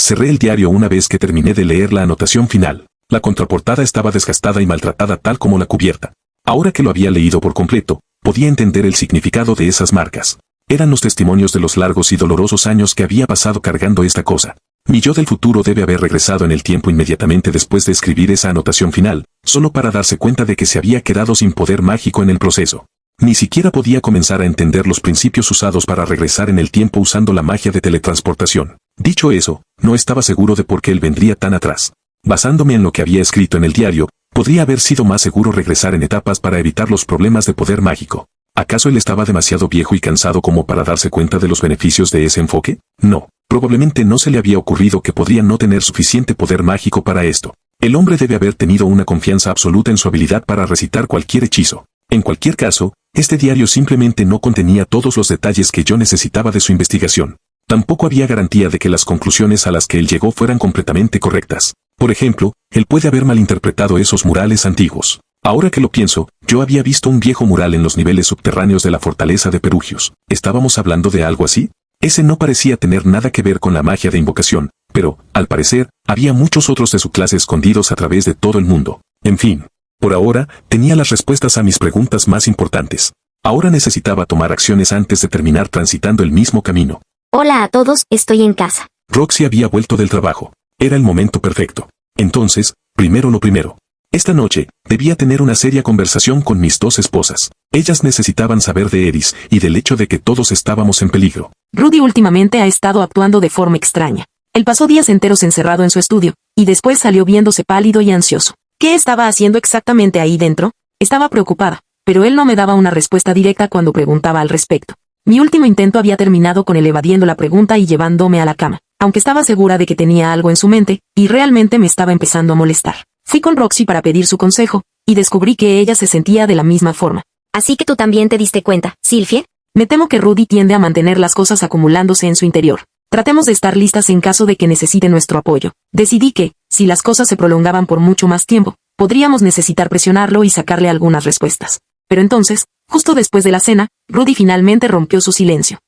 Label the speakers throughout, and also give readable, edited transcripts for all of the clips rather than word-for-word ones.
Speaker 1: Cerré el diario una vez que terminé de leer la anotación final. La contraportada estaba desgastada y maltratada tal como la cubierta. Ahora que lo había leído por completo, podía entender el significado de esas marcas. Eran los testimonios de los largos y dolorosos años que había pasado cargando esta cosa. Mi yo del futuro debe haber regresado en el tiempo inmediatamente después de escribir esa anotación final, solo para darse cuenta de que se había quedado sin poder mágico en el proceso. Ni siquiera podía comenzar a entender los principios usados para regresar en el tiempo usando la magia de teletransportación. Dicho eso, no estaba seguro de por qué él vendría tan atrás. Basándome en lo que había escrito en el diario, podría haber sido más seguro regresar en etapas para evitar los problemas de poder mágico. ¿Acaso él estaba demasiado viejo y cansado como para darse cuenta de los beneficios de ese enfoque? No, probablemente no se le había ocurrido que podría no tener suficiente poder mágico para esto. El hombre debe haber tenido una confianza absoluta en su habilidad para recitar cualquier hechizo. En cualquier caso, este diario simplemente no contenía todos los detalles que yo necesitaba de su investigación. Tampoco había garantía de que las conclusiones a las que él llegó fueran completamente correctas. Por ejemplo, él puede haber malinterpretado esos murales antiguos. Ahora que lo pienso, yo había visto un viejo mural en los niveles subterráneos de la fortaleza de Perugios. ¿Estábamos hablando de algo así? Ese no parecía tener nada que ver con la magia de invocación, pero, al parecer, había muchos otros de su clase escondidos a través de todo el mundo. En fin, por ahora, tenía las respuestas a mis preguntas más importantes. Ahora necesitaba tomar acciones antes de terminar transitando el mismo camino.
Speaker 2: Hola a todos, estoy en casa.
Speaker 1: Roxy había vuelto del trabajo. Era el momento perfecto. Entonces, primero lo primero. Esta noche, debía tener una seria conversación con mis dos esposas. Ellas necesitaban saber de Eris y del hecho de que todos estábamos en peligro.
Speaker 3: Rudy últimamente ha estado actuando de forma extraña. Él pasó días enteros encerrado en su estudio, y después salió viéndose pálido y ansioso. ¿Qué estaba haciendo exactamente ahí dentro? Estaba preocupada, pero él no me daba una respuesta directa cuando preguntaba al respecto. Mi último intento había terminado con él evadiendo la pregunta y llevándome a la cama, aunque estaba segura de que tenía algo en su mente, y realmente me estaba empezando a molestar. Fui con Roxy para pedir su consejo, y descubrí que ella se sentía de la misma forma.
Speaker 2: Así que tú también te diste cuenta, Sylphie.
Speaker 3: Me temo que Rudy tiende a mantener las cosas acumulándose en su interior. Tratemos de estar listas en caso de que necesite nuestro apoyo. Decidí que, si las cosas se prolongaban por mucho más tiempo, podríamos necesitar presionarlo y sacarle algunas respuestas. Pero entonces, justo después de la cena, Rudy finalmente rompió su silencio.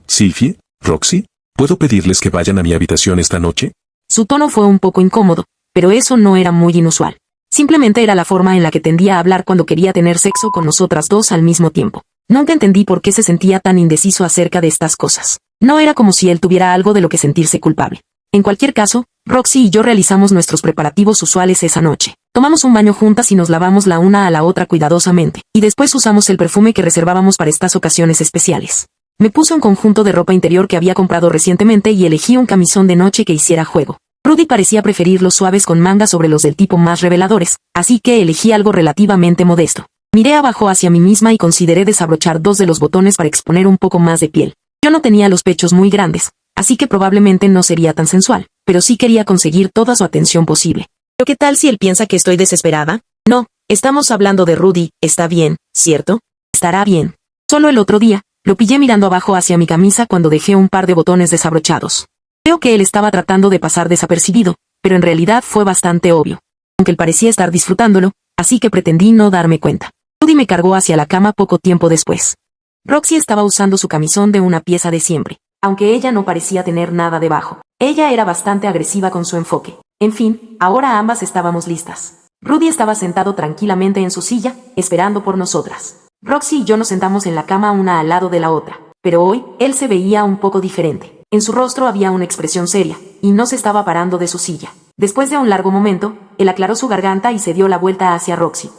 Speaker 1: Sylphie, Roxy, ¿puedo pedirles que vayan a mi habitación esta noche?
Speaker 3: Su tono fue un poco incómodo, pero eso no era muy inusual. Simplemente era la forma en la que tendía a hablar cuando quería tener sexo con nosotras dos al mismo tiempo. Nunca entendí por qué se sentía tan indeciso acerca de estas cosas. No era como si él tuviera algo de lo que sentirse culpable. En cualquier caso, Roxy y yo realizamos nuestros preparativos usuales esa noche. Tomamos un baño juntas y nos lavamos la una a la otra cuidadosamente, y después usamos el perfume que reservábamos para estas ocasiones especiales. Me puse un conjunto de ropa interior que había comprado recientemente y elegí un camisón de noche que hiciera juego. Rudy parecía preferir los suaves con mangas sobre los del tipo más reveladores, así que elegí algo relativamente modesto. Miré abajo hacia mí misma y consideré desabrochar dos de los botones para exponer un poco más de piel. Yo no tenía los pechos muy grandes, así que probablemente no sería tan sensual, pero sí quería conseguir toda su atención posible. ¿Pero qué tal si él piensa que estoy desesperada? No, estamos hablando de Rudy, está bien, ¿cierto? Estará bien. Solo el otro día, lo pillé mirando abajo hacia mi camisa cuando dejé un par de botones desabrochados. Creo que él estaba tratando de pasar desapercibido, pero en realidad fue bastante obvio. Aunque él parecía estar disfrutándolo, así que pretendí no darme cuenta. Rudy me cargó hacia la cama poco tiempo después. Roxy estaba usando su camisón de una pieza de siempre, aunque ella no parecía tener nada debajo. Ella era bastante agresiva con su enfoque. En fin, ahora ambas estábamos listas. Rudy estaba sentado tranquilamente en su silla, esperando por nosotras. Roxy y yo nos sentamos en la cama una al lado de la otra, pero hoy, él se veía un poco diferente. En su rostro había una expresión seria, y no se estaba parando de su silla. Después de un largo momento, él aclaró su garganta y se dio la vuelta hacia Roxy.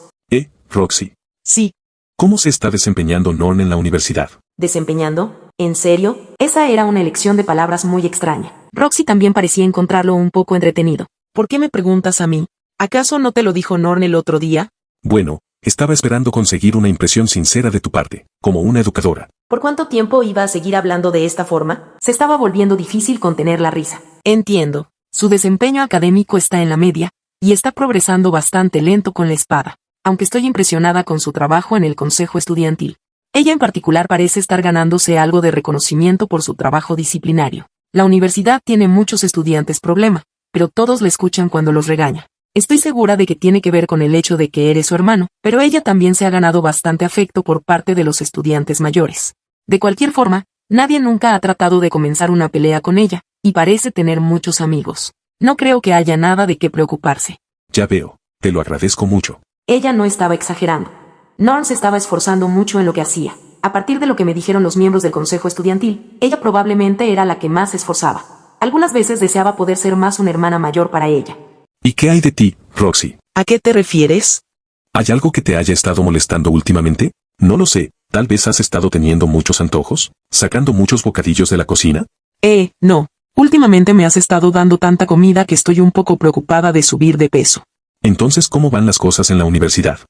Speaker 1: Roxy.
Speaker 3: Sí.
Speaker 1: ¿Cómo se está desempeñando Norn en la universidad?
Speaker 3: ¿Desempeñando? ¿En serio? Esa era una elección de palabras muy extraña. Roxy también parecía encontrarlo un poco entretenido. ¿Por qué me preguntas a mí? ¿Acaso no te lo dijo Norn el otro día?
Speaker 1: Bueno, estaba esperando conseguir una impresión sincera de tu parte, como una educadora.
Speaker 3: ¿Por cuánto tiempo iba a seguir hablando de esta forma? Se estaba volviendo difícil contener la risa. Entiendo. Su desempeño académico está en la media, y está progresando bastante lento con la espada, aunque estoy impresionada con su trabajo en el consejo estudiantil. Ella en particular parece estar ganándose algo de reconocimiento por su trabajo disciplinario. La universidad tiene muchos estudiantes problema, pero todos le escuchan cuando los regaña. Estoy segura de que tiene que ver con el hecho de que eres su hermano, pero ella también se ha ganado bastante afecto por parte de los estudiantes mayores. De cualquier forma, Nadie nunca ha tratado de comenzar una pelea con ella, y parece tener muchos amigos. No creo que haya nada de qué preocuparse.
Speaker 1: Ya veo, te lo agradezco mucho.
Speaker 3: Ella no estaba exagerando. Norm se estaba esforzando mucho en lo que hacía. A partir de lo que me dijeron los miembros del consejo estudiantil, ella probablemente era la que más se esforzaba. Algunas veces deseaba poder ser más una hermana mayor para ella.
Speaker 1: ¿Y qué hay de ti, Roxy?
Speaker 4: ¿A qué te refieres?
Speaker 1: ¿Hay algo que te haya estado molestando últimamente? No lo sé, tal vez has estado teniendo muchos antojos, sacando muchos bocadillos de la cocina.
Speaker 4: No. Últimamente me has estado dando tanta comida que estoy un poco preocupada de subir de peso.
Speaker 1: Entonces, ¿cómo van las cosas en la universidad?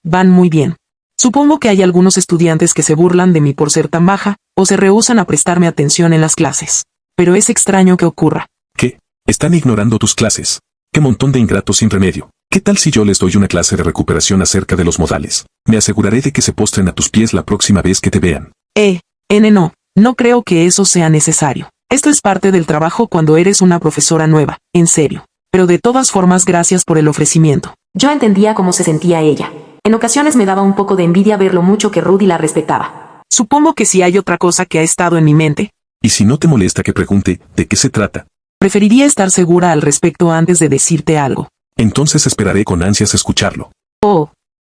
Speaker 4: Van muy bien. Supongo que hay algunos estudiantes que se burlan de mí por ser tan baja, o se rehúsan a prestarme atención en las clases. Pero es extraño que ocurra.
Speaker 1: ¿Qué? ¿Están ignorando tus clases? ¡Qué montón de ingratos sin remedio! ¿Qué tal si yo les doy una clase de recuperación acerca de los modales? Me aseguraré de que se postren a tus pies la próxima vez que te vean.
Speaker 4: No creo que eso sea necesario. Esto es parte del trabajo cuando eres una profesora nueva, en serio. Pero de todas formas, gracias por el ofrecimiento.
Speaker 3: Yo entendía cómo se sentía ella. En ocasiones me daba un poco de envidia ver lo mucho que Rudy la respetaba.
Speaker 4: Supongo que si hay otra cosa que ha estado en mi mente.
Speaker 1: Y si no te molesta que pregunte, ¿de qué se trata?
Speaker 4: Preferiría estar segura al respecto antes de decirte algo.
Speaker 1: Entonces esperaré con ansias escucharlo.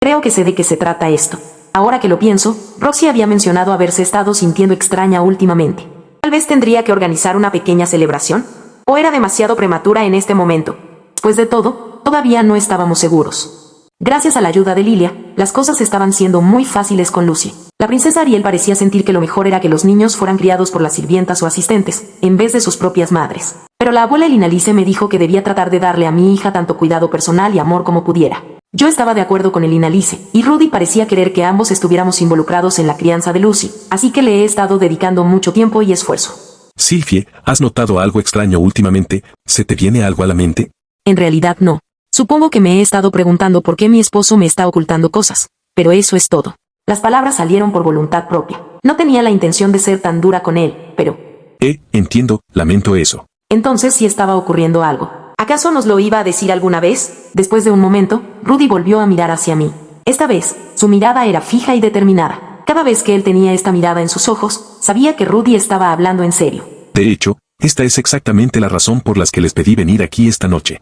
Speaker 3: Creo que sé de qué se trata esto. Ahora que lo pienso, Roxy había mencionado haberse estado sintiendo extraña últimamente. Tal vez tendría que organizar una pequeña celebración. ¿O era demasiado prematura en este momento? Después de todo, todavía no estábamos seguros. Gracias a la ayuda de Lilia, las cosas estaban siendo muy fáciles con Lucy. La princesa Ariel parecía sentir que lo mejor era que los niños fueran criados por las sirvientas o asistentes, en vez de sus propias madres. Pero la abuela Elinalice me dijo que debía tratar de darle a mi hija tanto cuidado personal y amor como pudiera. Yo estaba de acuerdo con Elinalice, y Rudy parecía querer que ambos estuviéramos involucrados en la crianza de Lucy, así que le he estado dedicando mucho tiempo y esfuerzo.
Speaker 1: Sylvie, ¿has notado algo extraño últimamente? ¿Se te viene algo a la mente?
Speaker 3: En realidad no. Supongo que me he estado preguntando por qué mi esposo me está ocultando cosas, pero eso es todo. Las palabras salieron por voluntad propia. No tenía la intención de ser tan dura con él, pero...
Speaker 1: Entiendo, lamento eso.
Speaker 3: Entonces sí estaba ocurriendo algo. ¿Acaso nos lo iba a decir alguna vez? Después de un momento, Rudy volvió a mirar hacia mí. Esta vez, su mirada era fija y determinada. Cada vez que él tenía esta mirada en sus ojos, sabía que Rudy estaba hablando en serio.
Speaker 1: De hecho, esta es exactamente la razón por la que les pedí venir aquí esta noche.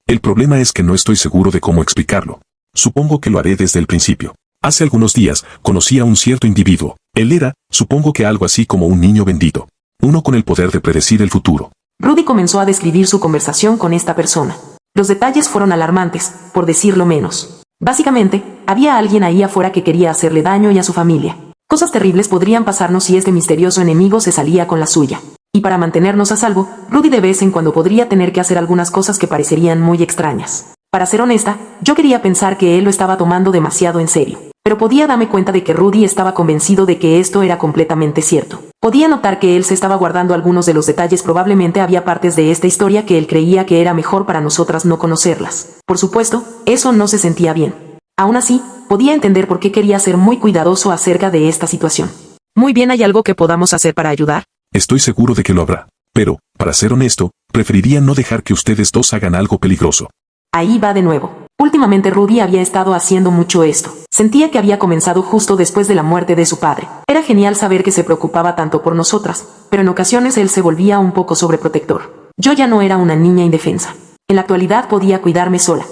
Speaker 1: El problema es que no estoy seguro de cómo explicarlo. Supongo que lo haré desde el principio. Hace algunos días, conocí a un cierto individuo. Él era, supongo que algo así como un niño bendito. Uno con el poder de predecir el futuro.
Speaker 3: Rudy comenzó a describir su conversación con esta persona. Los detalles fueron alarmantes, por decirlo menos. Básicamente, había alguien ahí afuera que quería hacerle daño y a su familia. Cosas terribles podrían pasarnos si este misterioso enemigo se salía con la suya. Y para mantenernos a salvo, Rudy de vez en cuando podría tener que hacer algunas cosas que parecerían muy extrañas. Para ser honesta, yo quería pensar que él lo estaba tomando demasiado en serio. Pero podía darme cuenta de que Rudy estaba convencido de que esto era completamente cierto. Podía notar que él se estaba guardando algunos de los detalles. Probablemente había partes de esta historia que él creía que era mejor para nosotras no conocerlas. Por supuesto, eso no se sentía bien. Aún así, podía entender por qué quería ser muy cuidadoso acerca de esta situación.
Speaker 4: Muy bien, ¿hay algo que podamos hacer para ayudar?
Speaker 1: Estoy seguro de que lo habrá. Pero, para ser honesto, preferiría no dejar que ustedes dos hagan algo peligroso.
Speaker 3: Ahí va de nuevo. Últimamente Rudy había estado haciendo mucho esto. Sentía que había comenzado justo después de la muerte de su padre. Era genial saber que se preocupaba tanto por nosotras, pero en ocasiones él se volvía un poco sobreprotector. Yo ya no era una niña indefensa. En la actualidad podía cuidarme sola.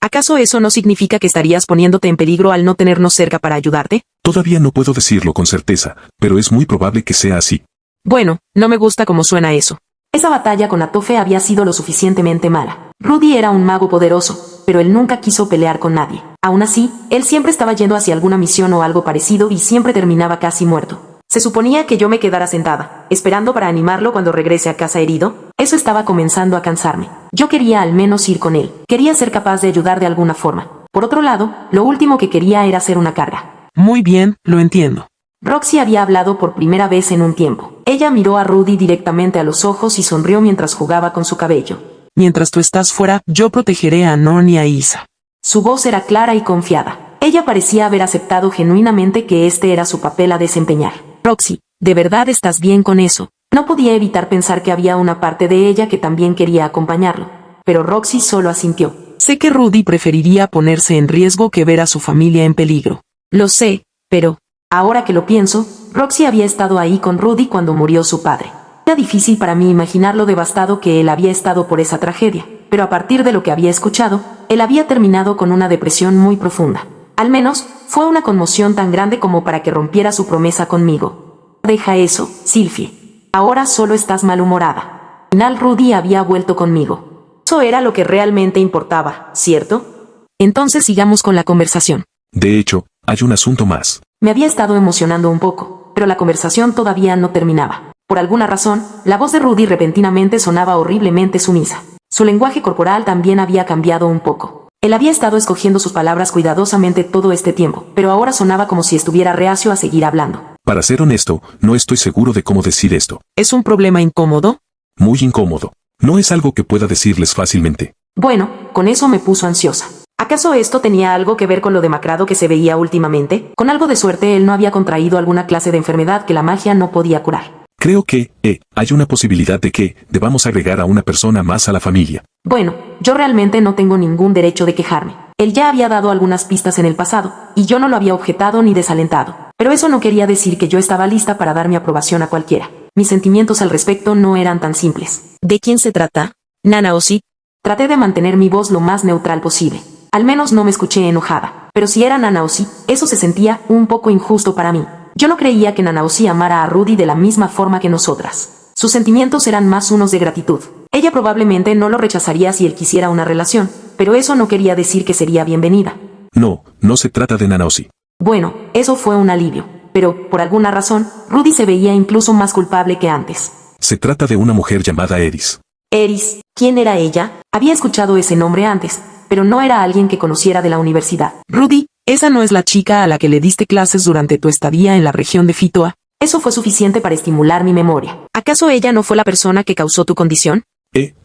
Speaker 4: ¿Acaso eso no significa que estarías poniéndote en peligro al no tenernos cerca para ayudarte?
Speaker 1: Todavía no puedo decirlo con certeza, pero es muy probable que sea así.
Speaker 4: Bueno, no me gusta cómo suena eso.
Speaker 3: Esa batalla con Atofe había sido lo suficientemente mala. Rudy era un mago poderoso, pero él nunca quiso pelear con nadie. Aún así, él siempre estaba yendo hacia alguna misión o algo parecido y siempre terminaba casi muerto. Se suponía que yo me quedara sentada, esperando para animarlo cuando regrese a casa herido. Eso estaba comenzando a cansarme. Yo quería al menos ir con él. Quería ser capaz de ayudar de alguna forma. Por otro lado, lo último que quería era ser una carga.
Speaker 4: Muy bien, lo entiendo.
Speaker 3: Roxy había hablado por primera vez en un tiempo. Ella miró a Rudy directamente a los ojos y sonrió mientras jugaba con su cabello.
Speaker 4: Mientras tú estás fuera, yo protegeré a Non y a Isa.
Speaker 3: Su voz era clara y confiada. Ella parecía haber aceptado genuinamente que este era su papel a desempeñar.
Speaker 4: Roxy, ¿de verdad estás bien con eso?
Speaker 3: No podía evitar pensar que había una parte de ella que también quería acompañarlo. Pero Roxy solo asintió.
Speaker 4: Sé que Rudy preferiría ponerse en riesgo que ver a su familia en peligro.
Speaker 3: Lo sé, pero... Ahora que lo pienso, Roxy había estado ahí con Rudy cuando murió su padre. Era difícil para mí imaginar lo devastado que él había estado por esa tragedia, pero a partir de lo que había escuchado, él había terminado con una depresión muy profunda. Al menos, fue una conmoción tan grande como para que rompiera su promesa conmigo. Deja eso, Sylvie. Ahora solo estás malhumorada. Al final Rudy había vuelto conmigo. Eso era lo que realmente importaba, ¿cierto? Entonces sigamos con la conversación.
Speaker 1: De hecho, hay un asunto más.
Speaker 3: Me había estado emocionando un poco, pero la conversación todavía no terminaba. Por alguna razón, la voz de Rudy repentinamente sonaba horriblemente sumisa. Su lenguaje corporal también había cambiado un poco. Él había estado escogiendo sus palabras cuidadosamente todo este tiempo, pero ahora sonaba como si estuviera reacio a seguir hablando.
Speaker 1: Para ser honesto, no estoy seguro de cómo decir esto.
Speaker 4: ¿Es un problema incómodo?
Speaker 1: Muy incómodo. No es algo que pueda decirles fácilmente.
Speaker 3: Bueno, con eso me puso ansiosa. ¿Acaso esto tenía algo que ver con lo demacrado que se veía últimamente? Con algo de suerte él no había contraído alguna clase de enfermedad que la magia no podía curar.
Speaker 1: Creo que, hay una posibilidad de que debamos agregar a una persona más a la familia.
Speaker 3: Bueno, yo realmente no tengo ningún derecho de quejarme. Él ya había dado algunas pistas en el pasado, y yo no lo había objetado ni desalentado. Pero eso no quería decir que yo estaba lista para dar mi aprobación a cualquiera. Mis sentimientos al respecto no eran tan simples.
Speaker 5: ¿De quién se trata? ¿Nana o sí?
Speaker 3: Traté de mantener mi voz lo más neutral posible. Al menos no me escuché enojada. Pero si era Nana o sí, eso se sentía un poco injusto para mí. Yo no creía que Nana Osi amara a Rudy de la misma forma que nosotras. Sus sentimientos eran más unos de gratitud. Ella probablemente no lo rechazaría si él quisiera una relación, pero eso no quería decir que sería bienvenida.
Speaker 1: No, no se trata de Nana Osi.
Speaker 3: Bueno, eso fue un alivio. Pero, por alguna razón, Rudy se veía incluso más culpable que antes.
Speaker 1: Se trata de una mujer llamada Eris.
Speaker 3: Eris, ¿quién era ella? Había escuchado ese nombre antes, pero no era alguien que conociera de la universidad.
Speaker 4: Rudy, ¿esa no es la chica a la que le diste clases durante tu estadía en la región de Fitoa?
Speaker 3: Eso fue suficiente para estimular mi memoria.
Speaker 5: ¿Acaso ella no fue la persona que causó tu condición?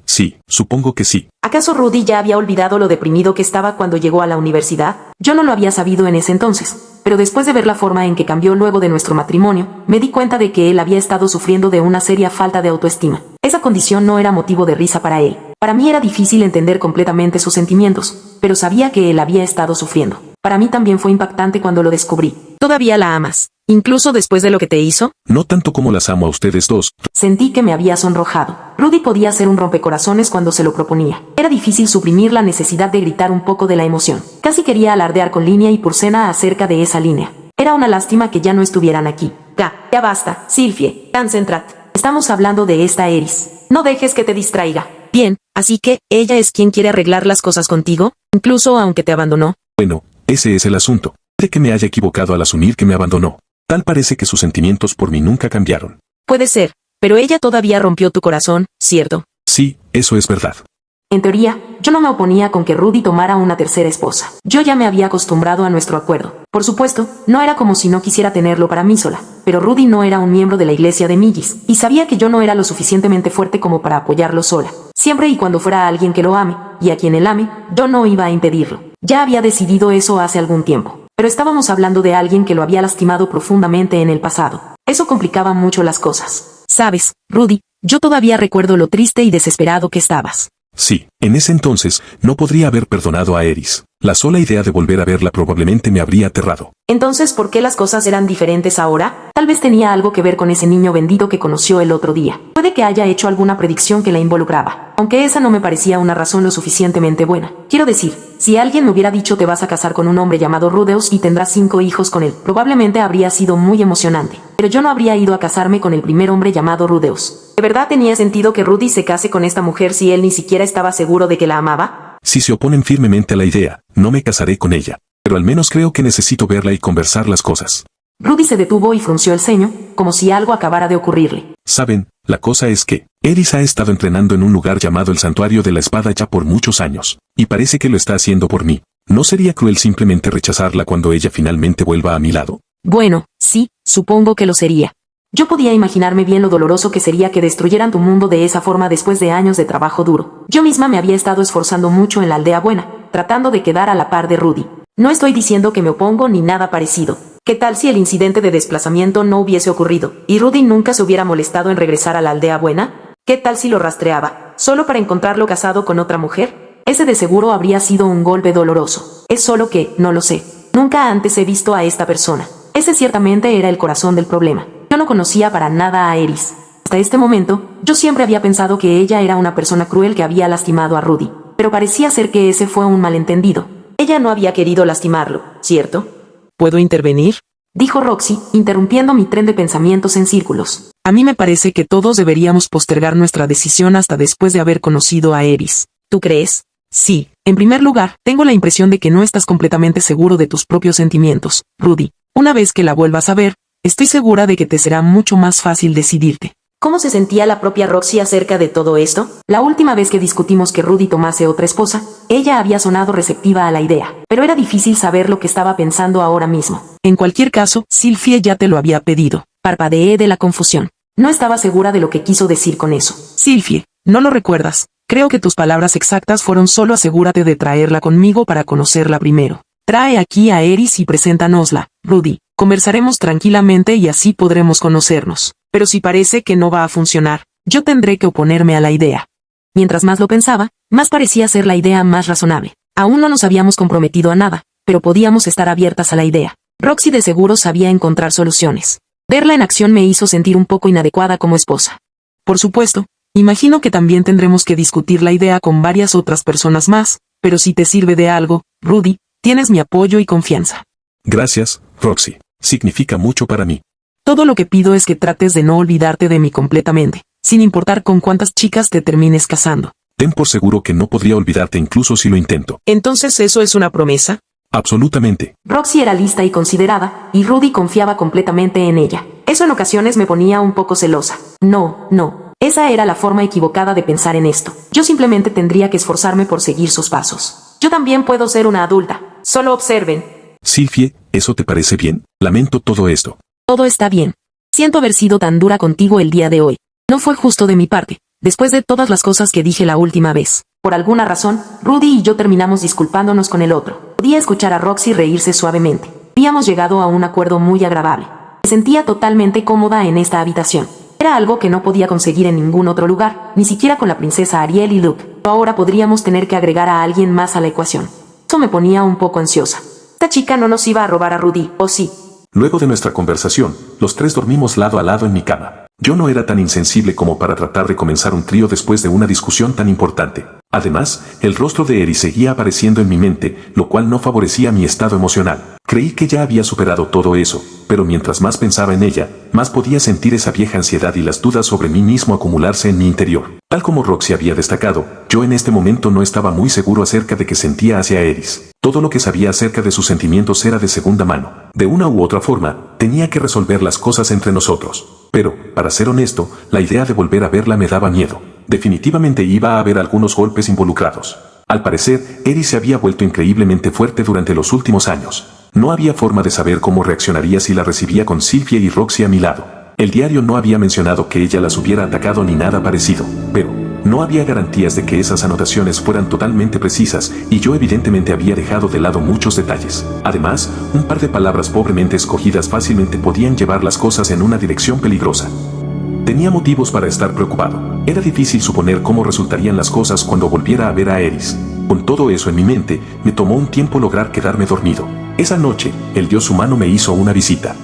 Speaker 1: Sí, supongo que sí.
Speaker 3: ¿Acaso Rudy ya había olvidado lo deprimido que estaba cuando llegó a la universidad? Yo no lo había sabido en ese entonces, pero después de ver la forma en que cambió luego de nuestro matrimonio, me di cuenta de que él había estado sufriendo de una seria falta de autoestima. Esa condición no era motivo de risa para él. Para mí era difícil entender completamente sus sentimientos, pero sabía que él había estado sufriendo. Para mí también fue impactante cuando lo descubrí.
Speaker 5: ¿Todavía la amas? ¿Incluso después de lo que te hizo?
Speaker 1: No tanto como las amo a ustedes dos.
Speaker 3: Sentí que me había sonrojado. Rudy podía ser un rompecorazones cuando se lo proponía. Era difícil suprimir la necesidad de gritar un poco de la emoción. Casi quería alardear con Línea y Purcena acerca de esa línea. Era una lástima que ya no estuvieran aquí. Ya basta, Sylvie, concéntrate. Estamos hablando de esta Eris. No dejes que te distraiga.
Speaker 5: Bien, así que, ¿ella es quien quiere arreglar las cosas contigo? Incluso aunque te abandonó.
Speaker 1: Bueno, ese es el asunto. De que me haya equivocado al asumir que me abandonó. Tal parece que sus sentimientos por mí nunca cambiaron.
Speaker 5: Puede ser, pero ella todavía rompió tu corazón, ¿cierto?
Speaker 1: Sí, eso es verdad.
Speaker 3: En teoría, yo no me oponía con que Rudy tomara una tercera esposa. Yo ya me había acostumbrado a nuestro acuerdo. Por supuesto, no era como si no quisiera tenerlo para mí sola, pero Rudy no era un miembro de la iglesia de Millis, y sabía que yo no era lo suficientemente fuerte como para apoyarlo sola. Siempre y cuando fuera alguien que lo ame, y a quien él ame, yo no iba a impedirlo. Ya había decidido eso hace algún tiempo. Pero estábamos hablando de alguien que lo había lastimado profundamente en el pasado. Eso complicaba mucho las cosas.
Speaker 5: Sabes, Rudy, yo todavía recuerdo lo triste y desesperado que estabas.
Speaker 1: Sí, en ese entonces, no podría haber perdonado a Eris. La sola idea de volver a verla probablemente me habría aterrado.
Speaker 3: Entonces, ¿por qué las cosas eran diferentes ahora? Tal vez tenía algo que ver con ese niño bendito que conoció el otro día. Puede que haya hecho alguna predicción que la involucraba, aunque esa no me parecía una razón lo suficientemente buena. Quiero decir, si alguien me hubiera dicho te vas a casar con un hombre llamado Rudeus y tendrás 5 hijos con él, probablemente habría sido muy emocionante. Pero yo no habría ido a casarme con el primer hombre llamado Rudeus. ¿De verdad tenía sentido que Rudy se case con esta mujer si él ni siquiera estaba seguro de que la amaba?
Speaker 1: Si se oponen firmemente a la idea, no me casaré con ella. Pero al menos creo que necesito verla y conversar las cosas.
Speaker 3: Rudy se detuvo y frunció el ceño, como si algo acabara de ocurrirle.
Speaker 1: Saben, la cosa es que, Eris ha estado entrenando en un lugar llamado el Santuario de la Espada ya por muchos años, y parece que lo está haciendo por mí. ¿No sería cruel simplemente rechazarla cuando ella finalmente vuelva a mi lado?
Speaker 5: Bueno, sí, supongo que lo sería.
Speaker 3: Yo podía imaginarme bien lo doloroso que sería que destruyeran tu mundo de esa forma después de años de trabajo duro. Yo misma me había estado esforzando mucho en la aldea buena, tratando de quedar a la par de Rudy. No estoy diciendo que me opongo ni nada parecido. ¿Qué tal si el incidente de desplazamiento no hubiese ocurrido, y Rudy nunca se hubiera molestado en regresar a la aldea buena? ¿Qué tal si lo rastreaba, solo para encontrarlo casado con otra mujer? Ese de seguro habría sido un golpe doloroso. Es solo que, no lo sé. Nunca antes he visto a esta persona. Ese ciertamente era el corazón del problema. Yo no conocía para nada a Eris. Hasta este momento, yo siempre había pensado que ella era una persona cruel que había lastimado a Rudy, pero parecía ser que ese fue un malentendido. Ella no había querido lastimarlo, ¿cierto?
Speaker 4: ¿Puedo intervenir?
Speaker 3: Dijo Roxy, interrumpiendo mi tren de pensamientos en círculos.
Speaker 4: A mí me parece que todos deberíamos postergar nuestra decisión hasta después de haber conocido a Eris.
Speaker 3: ¿Tú crees?
Speaker 4: Sí, en primer lugar, tengo la impresión de que no estás completamente seguro de tus propios sentimientos, Rudy. Una vez que la vuelvas a ver, estoy segura de que te será mucho más fácil decidirte.
Speaker 3: ¿Cómo se sentía la propia Roxy acerca de todo esto? La última vez que discutimos que Rudy tomase otra esposa, ella había sonado receptiva a la idea, pero era difícil saber lo que estaba pensando ahora mismo.
Speaker 4: En cualquier caso, Sylphie ya te lo había pedido.
Speaker 3: Parpadeé de la confusión. No estaba segura de lo que quiso decir con eso.
Speaker 4: Sylphie, ¿no lo recuerdas? Creo que tus palabras exactas fueron solo asegúrate de traerla conmigo para conocerla primero. Trae aquí a Eris y preséntanosla, Rudy. Conversaremos tranquilamente y así podremos conocernos. Pero si parece que no va a funcionar, yo tendré que oponerme a la idea.
Speaker 3: Mientras más lo pensaba, más parecía ser la idea más razonable. Aún no nos habíamos comprometido a nada, pero podíamos estar abiertas a la idea. Roxy de seguro sabía encontrar soluciones. Verla en acción me hizo sentir un poco inadecuada como esposa.
Speaker 4: Por supuesto, imagino que también tendremos que discutir la idea con varias otras personas más, pero si te sirve de algo, Rudy, tienes mi apoyo y confianza.
Speaker 1: Gracias, Roxy. Significa mucho para mí.
Speaker 4: Todo lo que pido es que trates de no olvidarte de mí completamente, sin importar con cuántas chicas te termines casando.
Speaker 1: Ten por seguro que no podría olvidarte incluso si lo intento.
Speaker 4: ¿Entonces eso es una promesa?
Speaker 1: Absolutamente.
Speaker 3: Roxy era lista y considerada, y Rudy confiaba completamente en ella. Eso en ocasiones me ponía un poco celosa. No. Esa era la forma equivocada de pensar en esto. Yo simplemente tendría que esforzarme por seguir sus pasos. Yo también puedo ser una adulta. Solo observen.
Speaker 1: Sylphie, ¿eso te parece bien? Lamento todo esto.
Speaker 3: Todo está bien. Siento haber sido tan dura contigo el día de hoy. No fue justo de mi parte, después de todas las cosas que dije la última vez. Por alguna razón, Rudy y yo terminamos disculpándonos con el otro. Podía escuchar a Roxy reírse suavemente. Habíamos llegado a un acuerdo muy agradable. Me sentía totalmente cómoda en esta habitación. Era algo que no podía conseguir en ningún otro lugar, ni siquiera con la princesa Ariel y Luke. Ahora podríamos tener que agregar a alguien más a la ecuación. Eso me ponía un poco ansiosa. Esta chica no nos iba a robar a Rudy, ¿o sí?
Speaker 1: Luego de nuestra conversación, los tres dormimos lado a lado en mi cama. Yo no era tan insensible como para tratar de comenzar un trío después de una discusión tan importante. Además, el rostro de Eris seguía apareciendo en mi mente, lo cual no favorecía mi estado emocional. Creí que ya había superado todo eso, pero mientras más pensaba en ella, más podía sentir esa vieja ansiedad y las dudas sobre mí mismo acumularse en mi interior. Tal como Roxy había destacado, yo en este momento no estaba muy seguro acerca de qué sentía hacia Eris. Todo lo que sabía acerca de sus sentimientos era de segunda mano. De una u otra forma, tenía que resolver las cosas entre nosotros. Pero, para ser honesto, la idea de volver a verla me daba miedo. Definitivamente iba a haber algunos golpes involucrados. Al parecer, Eris se había vuelto increíblemente fuerte durante los últimos años. No había forma de saber cómo reaccionaría si la recibía con Sylphie y Roxy a mi lado. El diario no había mencionado que ella las hubiera atacado ni nada parecido, pero no había garantías de que esas anotaciones fueran totalmente precisas y yo evidentemente había dejado de lado muchos detalles. Además, un par de palabras pobremente escogidas fácilmente podían llevar las cosas en una dirección peligrosa. Tenía motivos para estar preocupado. Era difícil suponer cómo resultarían las cosas cuando volviera a ver a Eris. Con todo eso en mi mente, me tomó un tiempo lograr quedarme dormido. Esa noche, el dios humano me hizo una visita.